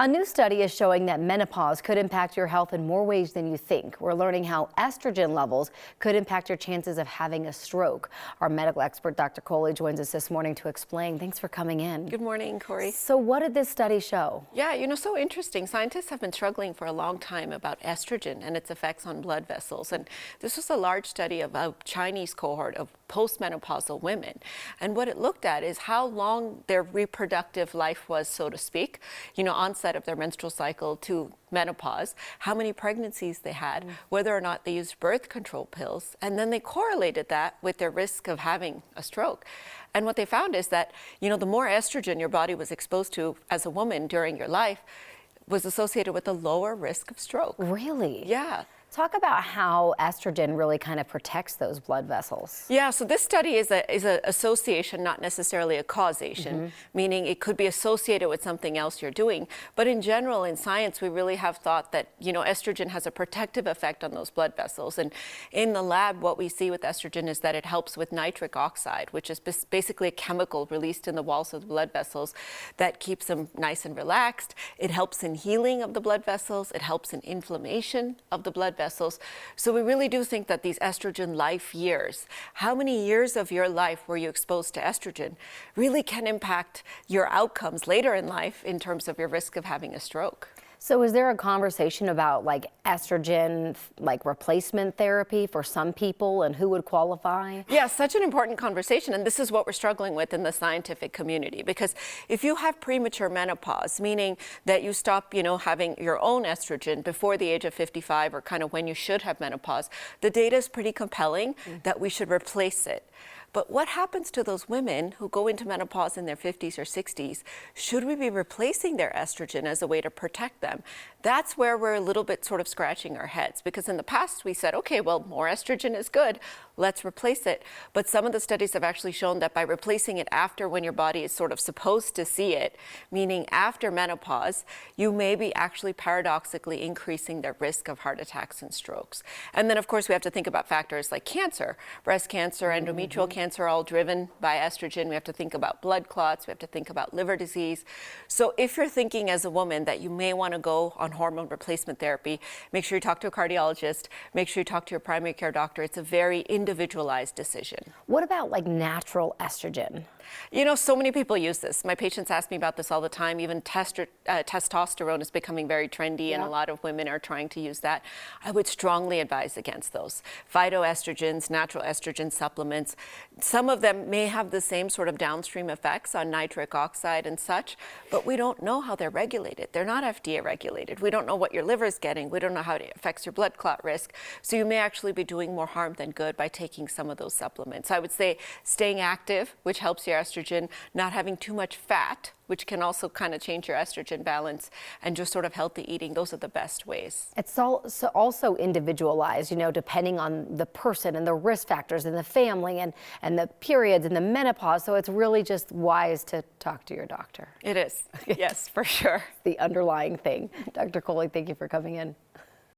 A new study is showing that menopause could impact your health in more ways than you think. We're learning how estrogen levels could impact your chances of having a stroke. Our medical expert, Dr. Kohli, joins us this morning to explain. Thanks for coming in. Good morning, Corey. So what did this study show? Yeah, so interesting. Scientists have been struggling for a long time about estrogen and its effects on blood vessels. And this was a large study of a Chinese cohort of postmenopausal women. And what it looked at is how long their reproductive life was, so to speak, onset of their menstrual cycle to menopause, how many pregnancies they had, whether or not they used birth control pills, and then they correlated that with their risk of having a stroke. And what they found is that, the more estrogen your body was exposed to as a woman during your life was associated with a lower risk of stroke. Really? Yeah. Talk about how estrogen really kind of protects those blood vessels. Yeah, so this study is an association, not necessarily a causation, meaning it could be associated with something else you're doing. But in general, in science, we really have thought that, estrogen has a protective effect on those blood vessels. And in the lab, what we see with estrogen is that it helps with nitric oxide, which is basically a chemical released in the walls of the blood vessels that keeps them nice and relaxed. It helps in healing of the blood vessels. It helps in inflammation of the blood vessels. So we really do think that these estrogen life years, how many years of your life were you exposed to estrogen, really can impact your outcomes later in life in terms of your risk of having a stroke. So is there a conversation about estrogen, replacement therapy for some people and who would qualify? Yeah, such an important conversation. And this is what we're struggling with in the scientific community. Because if you have premature menopause, meaning that you stop, having your own estrogen before the age of 55 or kind of when you should have menopause, the data is pretty compelling that we should replace it. But what happens to those women who go into menopause in their 50s or 60s? Should we be replacing their estrogen as a way to protect them? That's where we're a little bit sort of scratching our heads, because in the past we said, okay, well, more estrogen is good, let's replace it. But some of the studies have actually shown that by replacing it after when your body is sort of supposed to see it, meaning after menopause, you may be actually paradoxically increasing their risk of heart attacks and strokes. And then, of course, we have to think about factors like cancer, breast cancer, endometrial cancer, all driven by estrogen. We have to think about blood clots. We have to think about liver disease. So if you're thinking as a woman that you may want to go on hormone replacement therapy, make sure you talk to a cardiologist, make sure you talk to your primary care doctor. It's a very individualized decision. What about natural estrogen? So many people use this. My patients ask me about this all the time. Even testosterone is becoming very trendy, and a lot of women are trying to use that. I would strongly advise against those. Phytoestrogens, natural estrogen supplements, some of them may have the same sort of downstream effects on nitric oxide and such, but we don't know how they're regulated. They're not FDA regulated. We don't know what your liver is getting. We don't know how it affects your blood clot risk. So you may actually be doing more harm than good by taking some of those supplements. I would say staying active, which helps your estrogen, not having too much fat, which can also kind of change your estrogen balance, and just sort of healthy eating. Those are the best ways. It's also individualized, depending on the person and the risk factors and the family and the periods and the menopause. So it's really just wise to talk to your doctor. It is. Yes, for sure. The underlying thing. Dr. Kohli, thank you for coming in.